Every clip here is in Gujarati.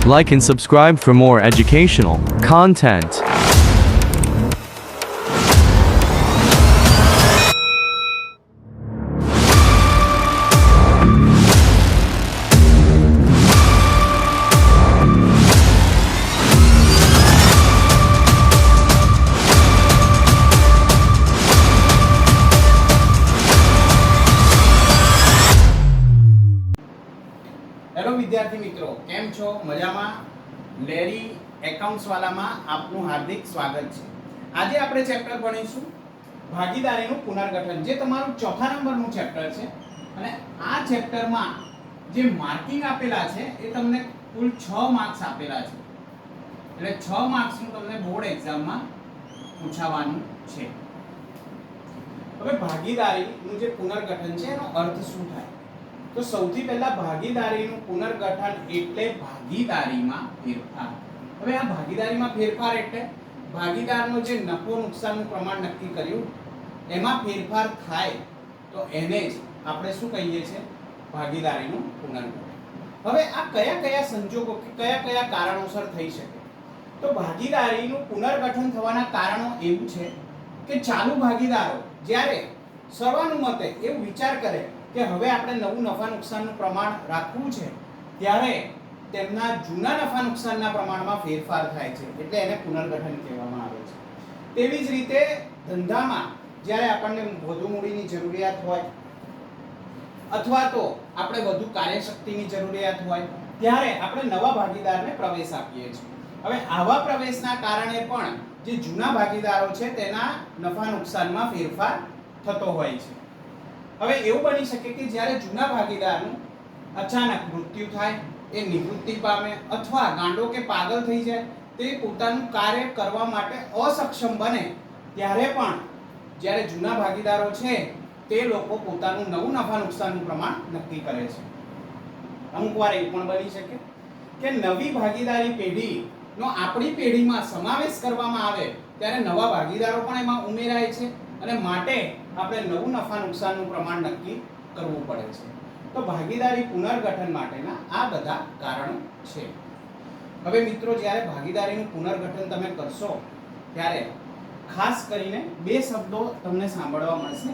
Like and subscribe for more educational content. Hello વિદ્યાર્થી મિત્રો, કેમ છો? મજામાં? લેરી એકાઉન્ટ્સ વાલામાં આપનું હાર્દિક સ્વાગત છે. આજે આપણે ચેપ્ટર ભણીશું ભાગીદારીનું પુનર્ગઠન, જે તમારું ચોથા નંબરનું ચેપ્ટર છે. અને આ ચેપ્ટરમાં જે માર્કિંગ આપેલા છે એ તમને કુલ 6 માર્ક્સ આપેલા છે. એટલે 6 માર્ક્સનું તમને બોર્ડ એક્ઝામમાં પૂછાવાનું છે. હવે ભાગીદારીનું જે પુનર્ગઠન છે એનો અર્થ શું થાય? તો સૌથી પહેલા ભાગીદારીનું પુનર્ગઠન એટલે ભાગીદારીમાં ફેરફાર. હવે આ ભાગીદારીમાં ફેરફાર એટલે ભાગીદારનો જે નફો નુકસાનનું પ્રમાણ નક્કી કર્યું એમાં ફેરફાર થાય તો એને જ આપણે શું કહીએ છીએ? ભાગીદારીનું પુનર્ગઠન. હવે આ કયા કયા સંજોગો કે કયા કયા કારણોસર થઈ શકે? તો ભાગીદારીનું પુનર્ગઠન થવાના કારણો એવું છે કે ચાલુ ભાગીદારો જ્યારે સર્વાનુમતે એવું વિચાર કરે કે હવે આપણે નવું નફા નુકસાનનું પ્રમાણ રાખવું છે, ત્યારે તેમના જૂના નફા નુકસાનના પ્રમાણમાં ફેરફાર થાય છે, એટલે એને પુનર્ગઠન કહેવામાં આવે છે. તેવી જ રીતે ધંધામાં જ્યારે આપણને વધુ મૂડીની જરૂરિયાત હોય અથવા તો આપણે વધુ કાર્યશક્તિની જરૂરિયાત હોય, ત્યારે આપણે નવા ભાગીદારને પ્રવેશ આપીએ છીએ. હવે આવા પ્રવેશના કારણે પણ જે જૂના ભાગીદારો છે તેના નફા નુકસાનમાં ફેરફાર થતો હોય છે. હવે એવું બની શકે કે જ્યારે જૂના ભાગીદારનું અચાનક મૃત્યુ થાય, એ નિવૃત્તિ પામે અથવા ગાંડો કે પાગલ થઈ જાય, તે પોતાનું કાર્ય કરવા માટે અસક્ષમ બને, ત્યારે પણ જ્યારે જૂના ભાગીદારો છે તે લોકો પોતાનું નવું નફા નુકસાનનું પ્રમાણ નક્કી કરે છે. અમુક વાર એવું પણ બની શકે કે નવી ભાગીદારી પેઢીનો આપણી પેઢીમાં સમાવેશ કરવામાં આવે ત્યારે નવા ભાગીદારો પણ એમાં ઉમેરાય છે અને માટે આપણે નવું નફા નુકસાનનું પ્રમાણ નક્કી કરવું પડે છે. તો ભાગીદારી પુનર્ગઠન માટેના આ બધા કારણો છે. હવે મિત્રો, જ્યારે ભાગીદારીનું પુનર્ગઠન તમે કરશો ત્યારે ખાસ કરીને બે શબ્દો તમને સાંભળવા મળશે: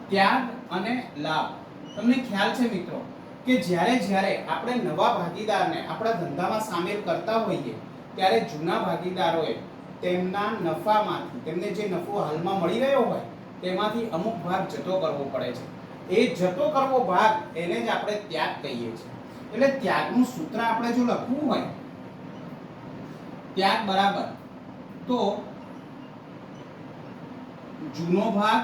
ત્યાગ અને લાભ. તમને ખ્યાલ છે મિત્રો કે જ્યારે આપણે નવા ભાગીદારને આપણા ધંધામાં સામેલ કરતા હોઈએ ત્યારે જૂના ભાગીદારોએ તેમના નફામાંથી, તેમને જે નફો હાલમાં મળી રહ્યો હોય તેમાંથી અમુક ભાગ જતો કરવો પડે છે. એ જતો કરવો ભાગ એને જ આપણે ત્યાગ કહીએ છીએ. એટલે ત્યાગનું સૂત્ર આપણે જો લખવું હોય, ત્યાગ બરાબર તો જૂનો ભાગ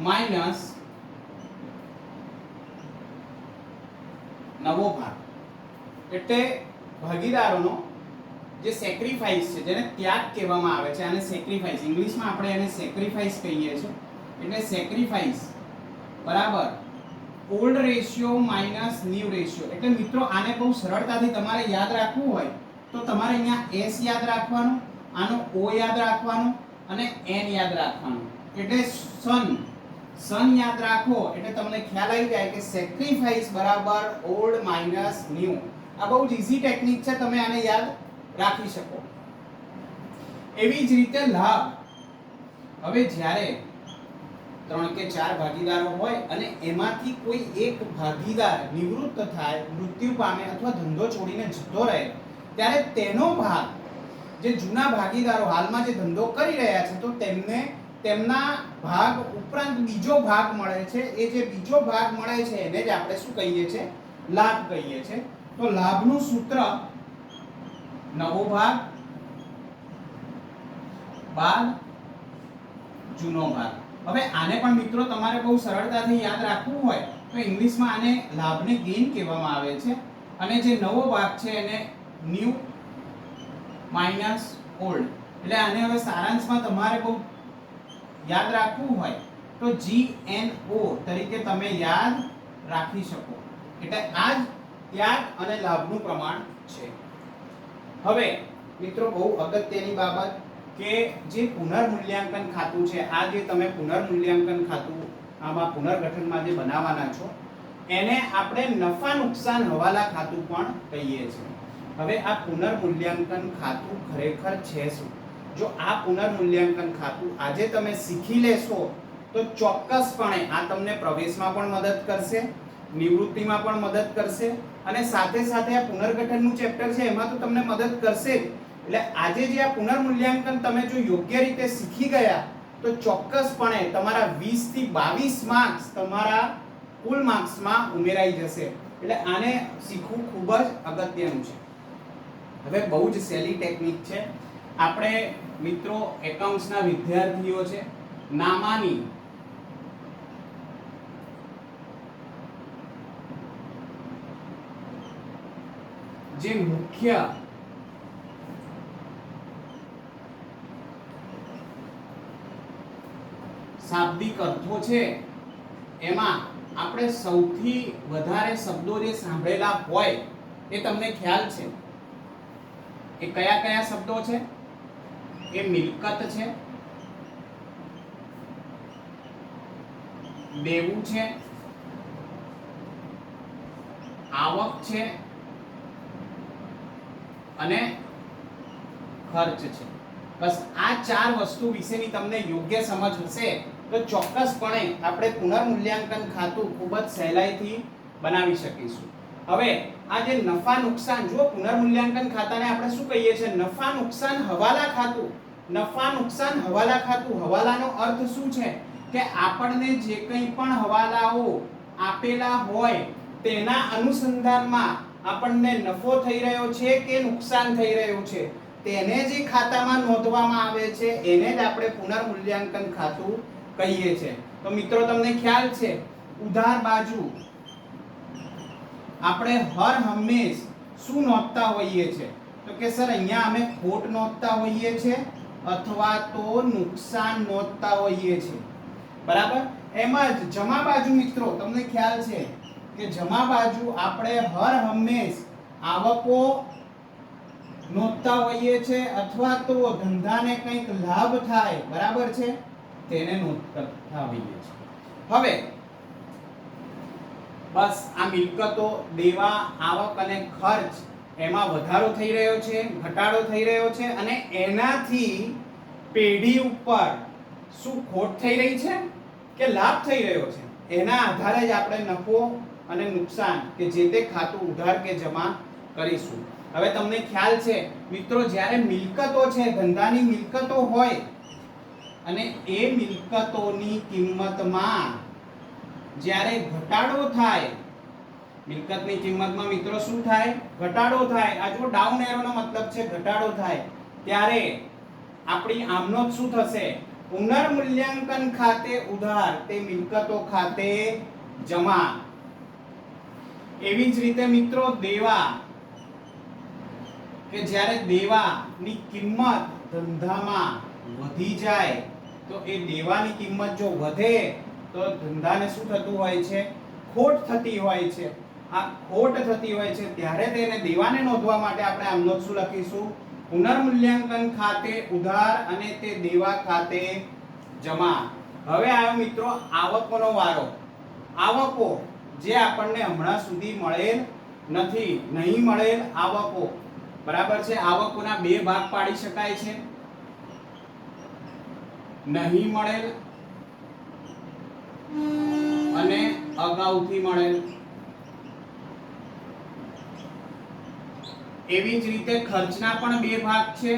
માઈનસ નવો ભાગ. એટલે ભાગીદારોનો જે સેક્રિફાઈસ છે, જેને ત્યાગ કહેવામાં આવે છે, આને સેક્રિફાઈસ, ઇંગ્લિશમાં આપણે એને સેક્રિફાઈસ કહીએ છીએ. એટલે સેક્રિફાઈસ બરાબર old ratio minus new ratio. એટલે મિત્રો, આને બહુ સરળતાથી તમારે યાદ રાખવું હોય તો તમારે અહીંયા S યાદ રાખવાનું, આનો O યાદ રાખવાનું અને N યાદ રાખવાનું. એટલે સન યાદ રાખો એટલે તમને ખ્યાલ આવી જાય કે સેક્રિફાઈસ બરાબર ઓલ્ડ માઈનસ ન્યુ. આ બહુ જ ઈઝી ટેકનિક છે, તમે આને યાદ રાખી શકો. એવી જ રીતે લાભ. હવે જ્યારે 3 કે 4 ભાગીદારો હોય અને એમાંથી કોઈ એક ભાગીદાર નિવૃત્ત થાય, મૃત્યુ પામે અથવા ધંધો છોડીને જતો રહે, ત્યારે તેનો ભાગ, જે જૂના ભાગીદારો હાલમાં જે ધંધો કરી રહ્યા છે, તો તેમને તેમના ભાગ ઉપરાંત બીજો ભાગ મળે છે. એ જે બીજો ભાગ મળે છે એને જ આપણે શું કહીએ છીએ? લાભ કહીએ છીએ. તો લાભનું સૂત્ર નવો ભાગ બાદ જૂનો ભાગ. હવે આને પણ મિત્રો તમારે બહુ સરળતાથી યાદ રાખવું હોય તો ઇંગ્લિશમાં આને લાભને ગેઇન કહેવામાં આવે છે અને જે નવો ભાગ છે એને ન્યુ માઈનસ ઓલ્ડ. એટલે આને હવે સારાંશમાં તમારે બહુ યાદ રાખવું હોય તો GNO તરીકે તમે યાદ રાખી શકો. એટલે આ જ ત્યાગ અને લાભનું પ્રમાણ છે. હવે મિત્રો, બહુ અગત્યની બાબત કે જે પુનર્મૂલ્યાંકન ખાતું છે, આ જે તમે પુનર્મૂલ્યાંકન ખાતું આમાં પુનર્ગઠનમાં જે બનાવવાના છો, એને આપણે નફા નુકસાન હવાલા ખાતું પણ કહીએ છીએ. હવે આ પુનર્મૂલ્યાંકન ખાતું ખરેખર છે શું? જો આ પુનર્મૂલ્યાંકન ખાતું આજે તમે શીખી લેશો તો ચોક્કસપણે આ તમને પ્રવેશમાં પણ મદદ કરશે, નિવૃત્તિમાં પણ મદદ કરશે અને સાથે સાથે આ પુનર્ગઠનનું ચેપ્ટર છે એમાં તો તમને મદદ કરશે જ. એટલે આજે જે આ પુનર્મૂલ્યાંકન તમે જો યોગ્ય રીતે શીખી ગયા તો ચોક્કસપણે તમારા 20 થી 22 માર્ક્સ તમારા કુલ માર્ક્સમાં ઉમેરાઈ જશે. એટલે આને શીખવું ખૂબ જ અગત્યનું છે. હવે બહુ જ સહેલી ટેકનિક છે. આપણે મિત્રો એકાઉન્ટ્સના વિદ્યાર્થીઓ છે, નામાની જે મુખ્ય શાબ્દિક અર્થો છે એમાં આપણે સૌથી વધારે શબ્દો જે સાંભળેલા હોય એ તમને ખ્યાલ છે. એ કયા કયા શબ્દો છે? એ મિલકત છે, દેવું છે, આવક છે અને ખર્ચ છે. બસ આ ચાર વસ્તુ વિશેની તમને યોગ્ય સમજ હશે તો ચોક્કસપણે આપણે પુનર્મૂલ્યાંકન ખાતું ખૂબ જ સહેલાઈથી બનાવી શકીશું. હવે આ જે નફા નુકસાન, જો પુનર્મૂલ્યાંકન ખાતાને આપણે શું કહીએ છીએ? નફા નુકસાન હવાલા ખાતું. નફા નુકસાન હવાલા ખાતું. હવાલાનો અર્થ શું છે કે આપણને જે કંઈ પણ હવાલાઓ આપેલા હોય તેના અનુસંધાનમાં આપણને નફો થઈ રહ્યો છે કે નુકસાન થઈ રહ્યું છે તેને જે ખાતામાં નોંધવામાં આવે છે એને જ આપણે પુનર્મૂલ્યાંકન ખાતું કહીએ છીએ. તો મિત્રો તમને ખ્યાલ છે ઉધાર બાજુ આપણે હર હંમેશ શું નોંધતા હોઈએ છીએ? તો કે સર અહીંયા અમે ખોટ નોંધતા હોઈએ છીએ અથવા તો નુકસાન નોંધતા હોઈએ છીએ. બરાબર. એમ જ જમા બાજુ મિત્રો તમને ખ્યાલ છે કે જમા બાજુ આપણે હર હંમેશ આવકો નોંધતા હોઈએ છે અથવા તો ધંધાને કંઈક લાભ થાય, બરાબર છે, તેને નોંધતા હોઈએ છે. હવે બસ આ મિલકતો, દેવા, આવક અને ખર્ચ એમાં વધારો થઈ રહ્યો છે, ઘટાડો થઈ રહ્યો છે અને એનાથી પેઢી ઉપર શું ખોટ થઈ રહી છે કે લાભ થઈ રહ્યો છે એના આધારે જ આપણે નફો અને નુકસાન કે જે તે ખાતું ઉધાર કે જમા કરીશું. હવે તમને ખ્યાલ છે મિત્રો, જ્યારે મિલકતો છે, ધંધાની મિલકતો હોય અને એ મિલકતોની કિંમતમાં જ્યારે ઘટાડો થાય, મિલકતની કિંમતમાં મિત્રો શું થાય? ઘટાડો થાય. આ જો ડાઉન એરોનો મતલબ છે ઘટાડો થાય, ત્યારે આપણી આમનોંધ શું થશે? પુનર્મૂલ્યાંકન ખાતે ઉધાર, તે મિલકતો ખાતે જમા. એવી જ રીતે મિત્રો દેવા, કે જ્યારે દેવાની કિંમત ધંધામાં વધી જાય તો એ દેવાની કિંમત જો વધે તો ધંધાને શું થતું હોય છે? ખોટ થતી હોય છે. આ ખોટ થતી હોય છે ત્યારે તેને દેવાને નોંધવા માટે આપણે આમ નોંધ શું લખીશું? પુનર્મૂલ્યાંકન ખાતે ઉધાર અને તે દેવા ખાતે જમા. હવે આવ્યો મિત્રો આવકોનો વારો. આવકો જે આપણને હમણાં સુધી મળેલ નથી, નહીં મળેલ આવકો, બરાબર છે. આવકોના બે ભાગ પાડી શકાય છે, નહીં મળેલ અને અગાઉથી મળેલ. એવી જ રીતે ખર્ચના પણ બે ભાગ છે,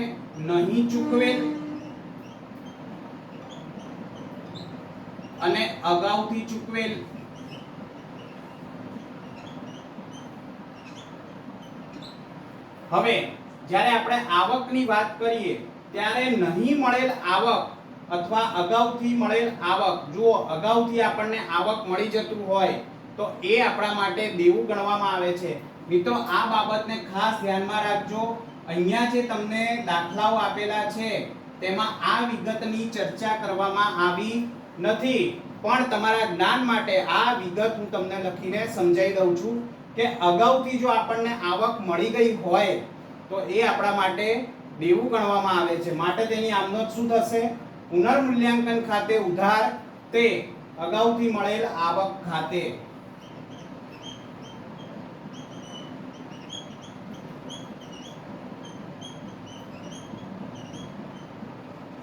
નહીં ચૂકવેલ અને અગાઉથી ચૂકવેલ. હવે જ્યારે આપણે આવકની વાત કરીએ ત્યારે નહીં મળેલ આવક અથવા અગાઉથી મળેલ આવક, જુઓ અગાઉથી આપણને આવક મળી જતું હોય તો એ આપણા માટે દેવું ગણવામાં આવે છે. મિત્રો આ બાબતને ખાસ ધ્યાનમાં રાખજો. અહીંયા જે તમને દાખલાઓ આપેલા છે તેમાં આ વિગતની ચર્ચા કરવામાં આવી નથી, પણ તમારા જ્ઞાન માટે આ વિગત હું તમને લખીને સમજાવી દઉં છું કે અગાઉથી જો આપણને આવક મળી ગઈ હોય તો એ આપણા માટે દેવું ગણવામાં આવે છે. માટે તેની આમનોંધ શું થશે? પુનર્મૂલ્યાંકન ખાતે ઉધાર, તે અગાઉથી મળેલ આવક ખાતે.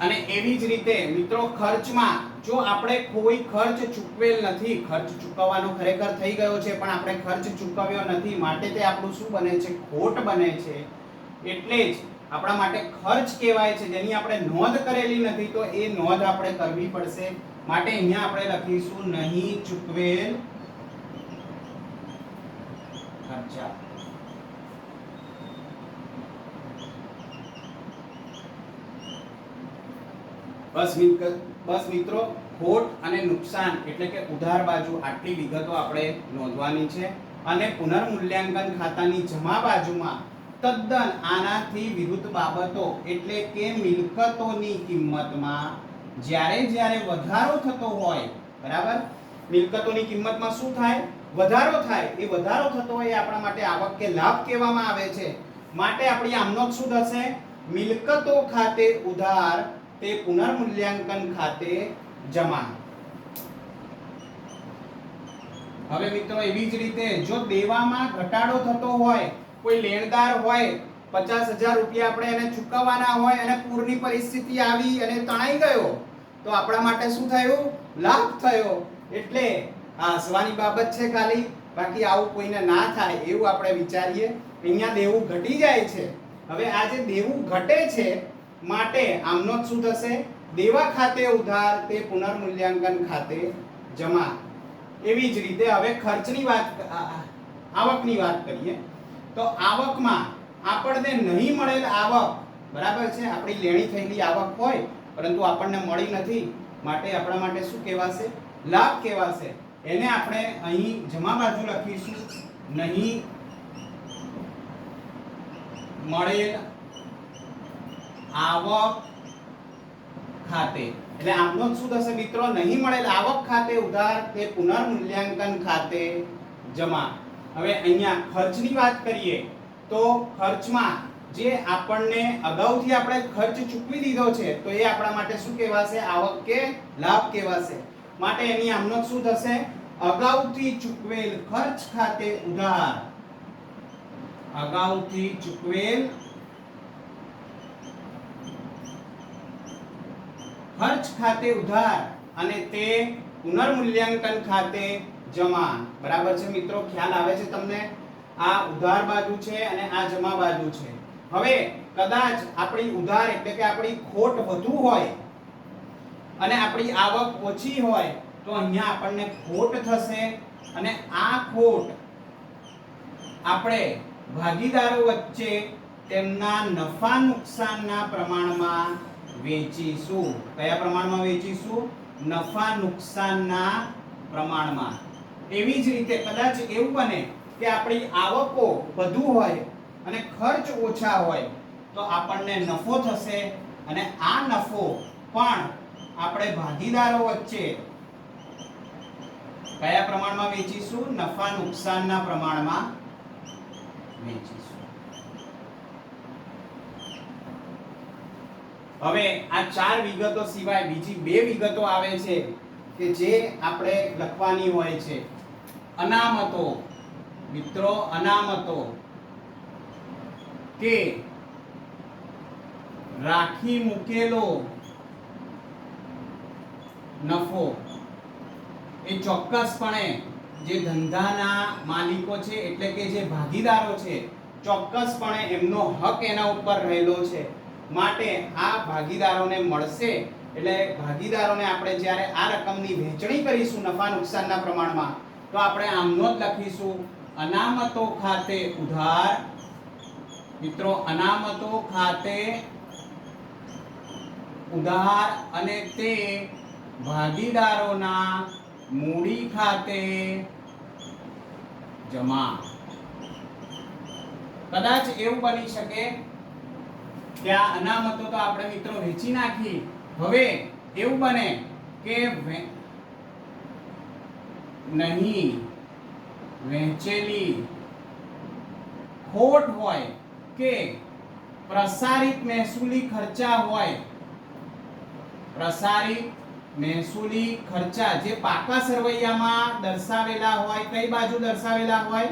અને એવી જ રીતે મિત્રો ખર્ચમાં જો આપણે કોઈ ખર્ચ ચૂકવેલ નથી, ખર્ચ ચૂકવવાનો ખરેખર થઈ ગયો છે પણ આપણે ખર્ચ ચૂકવ્યો નથી, માટે તે આપણું શું બને છે? ખોટ બને છે. એટલે જ આપણા માટે ખર્ચ કહેવાય છે, જેની આપણે નોંધ કરેલી નથી, તો એ નોંધ આપણે કરવી પડશે. માટે અહીંયા આપણે લખીશું નહીં ચૂકવેલ ખર્ચા. બસ મિત્રો, ખોટ અને નુકસાન એટલે કે ઉધાર બાજુ આટલી વિગતો આપણે નોંધવાની છે. અને પુનર્મૂલ્યાંકન ખાતાની જમા બાજુમાં તદ્દન આનાથી વિરુદ્ધ બાબતો એટલે કે મિલકતોની કિંમતમાં જ્યારે વધારો થતો હોય, બરાબર, મિલકતોની કિંમતમાં શું થાય? વધારો થાય. એ વધારો થતો હોય એ આપણા માટે આવક કે લાભ કહેવામાં આવે છે. માટે આપણી આમનો શું થશે? મિલકતો ખાતે ઉધાર તે પુનર્મૂલ્યાંકન ખાતે જમા. હવે મિત્રો એવી જ રીતે જો દેવામાં ઘટાડો થતો હોય, કોઈ લેણદાર હોય, 50,000 રૂપિયા આપણે એને ચૂકવવાના હોય અને પૂરની પરિસ્થિતિ આવી અને તણાઈ ગયો, તો આપણા માટે શું થયું? લાભ થયો. એટલે આ હસવાની બાબત છે ખાલી, બાકી આવું કોઈને ના થાય એવું આપણે વિચારીએ. અહીંયા દેવું ઘટી જાય છે. હવે આ જે દેવું ઘટે છે માટે આમનો શું થશે? દેવા ખાતે ઉધાર તે પુનર્મૂલ્યાંકન ખાતે જમા. એવી જ રીતે હવે ખર્ચની વાત, આવકની વાત કરીએ તો આવકમાં આપણને નહીં મળેલ આવક, બરાબર છે, આપણી લેણી થયેલી આવક હોય પરંતુ આપણને મળી નથી, માટે આપણા માટે શું કહેવાશે? લાભ કહેવાશે. એને આપણે અહીં જમા બાજુ લખીશું નહીં મળેલ આવક ખાતે. એટલે આમનો શું થશે મિત્રો? નહીં મળેલ આવક ખાતે ઉધાર તે પુનર્મૂલ્યાંકન ખાતે જમા. હવે અહીંયા ખર્ચની વાત કરીએ તો ખર્ચમાં જે આપણને અગાઉથી આપણે ખર્ચ ચૂકવી દીધો છે તો એ આપણા માટે શું કહેવાશે? આવક કે લાભ કહેવાશે. માટે એની આમનો શું થશે? અગાઉથી ચૂકવેલ ખર્ચ ખાતે ઉધાર. અગાઉથી ચૂકવેલ ખર્ચ ખાતે ઉધાર અને તે પુનર્મૂલ્યાંકન ખાતે જમા. બરાબર છે મિત્રો? ખ્યાલ આવે છે તમને? આ ઉધાર બાજુ છે અને આ જમા બાજુ છે. હવે કદાચ આપણી ઉધાર એટલે કે આપણી ખોટ વધુ હોય અને આપણી આવક ઓછી હોય તો અહીંયા આપણને ખોટ થશે અને આ ખોટ આપણે ભાગીદારો વચ્ચે તેમના નફા નુકસાનના પ્રમાણમાં વેચીશું. કયા પ્રમાણમાં વેચીશું? નફા નુકસાનના પ્રમાણમાં. એવી જ રીતે કદાચ એવું બને કે આપણી આવકો વધુ હોય અને ખર્ચ ઓછા હોય તો આપણને નફો થશે અને આ નફો પણ આપણે ભાગીદારો વચ્ચે કયા પ્રમાણમાં વેચીશું? નફા નુકસાનના પ્રમાણમાં વેચીશું. હવે આ 4 વિગતો સિવાય બીજી 2 વિગતો આવે છે કે જે આપણે લખવાની હોય છે. અનામતો. મિત્રો અનામતો કે રાખી મૂકેલો નફો એ ચોક્કસપણે જે ધંધાના માલિકો છે એટલે કે જે ભાગીદારો છે ચોક્કસપણે એમનો હક એના ઉપર રહેલો છે. માટે આ ભાગીદારોને મળશે. એટલે ભાગીદારોને આપણે જ્યારે આ રકમની વહેંચણી કરીશું નફા નુકસાનના પ્રમાણમાં તો આપણે આમનો જ લખીશું અનામતો ખાતે ઉધાર. મિત્રો અનામતો ખાતે ઉધાર અને તે ભાગીદારોના મૂડી ખાતે જમા. કદાચ એવું બની શકે કે આ અનામતો તો આપણે મિત્રો વેચી નાખી, હવે એવું બને કે નહીં વહેંચેલી ખોટ હોય કે પ્રસારિત મહેસૂલી ખર્ચા હોય. પ્રસારિત મહેસૂલી ખર્ચા જે પાકા સરવૈયામાં દર્શાવેલા હોય. કઈ બાજુ દર્શાવેલા હોય?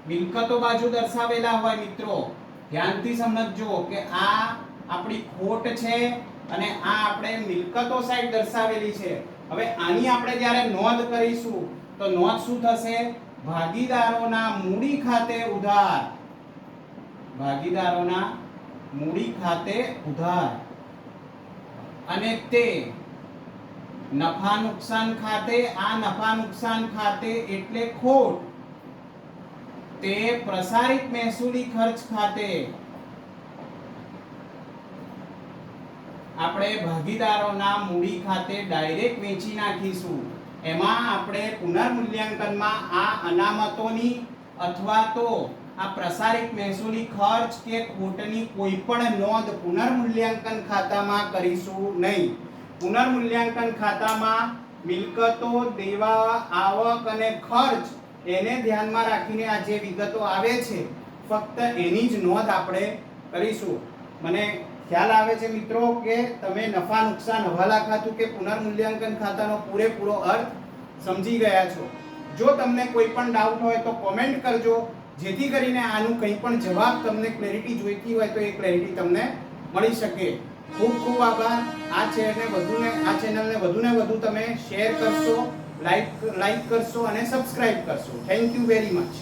મિલકતો બાજુ દર્શાવેલા હોય. મિત્રો ધ્યાનથી સમજજો કે આ આપણી ખોટ છે અને આ આપણે મિલકતો સાઈડ દર્શાવેલી છે. હવે આની આપણે જ્યારે નોંધ કરીશું તો નોંધ શું થશે? ભાગીદારોના મૂડી ખાતે ઉધાર. ભાગીદારોના મૂડી ખાતે ઉધાર અને તે નફા નુકસાન ખાતે. આ નફા નુકસાન ખાતે એટલે ખોટ. તે પ્રસારિત મહેસૂલી ખર્ચ ખાતે. આપણે ભાગીદારોના મૂડી ખાતે ડાયરેક્ટ વેચી નાખીશું. એમાં આપણે પુનર્મૂલ્યાંકનમાં આ અનામતોની અથવા તો આ પ્રસારિત મહેસૂલી ખર્ચ કે ખોટની કોઈ પણ નોંધ પુનર્મૂલ્યાંકન ખાતામાં કરીશું નહીં. પુનર્મૂલ્યાંકન ખાતામાં મિલકતો, દેવા, આવક અને ખર્ચ એને ધ્યાનમાં રાખીને આ જે વિગતો આવે છે ફક્ત એની જ નોંધ આપણે કરીશું. મને ખ્યાલ આવે છે મિત્રો કે તમે નફા નુકસાન હવાલા ખાતું કે પુનર્મૂલ્યાંકન ખાતાનો પૂરેપૂરો અર્થ સમજી ગયા છો. જો તમને કોઈ પણ ડાઉટ હોય તો કોમેન્ટ કરજો, જેથી કરીને આનું કંઈ પણ જવાબ તમને ક્લેરિટી જોઈતી હોય તો એ ક્લેરિટી તમને મળી શકે. ખૂબ ખૂબ આભાર. આ ચેનલને વધુને વધુ તમે શેર કરશો, લાઈક કરશો અને સબસ્ક્રાઇબ કરશો. Thank you very much.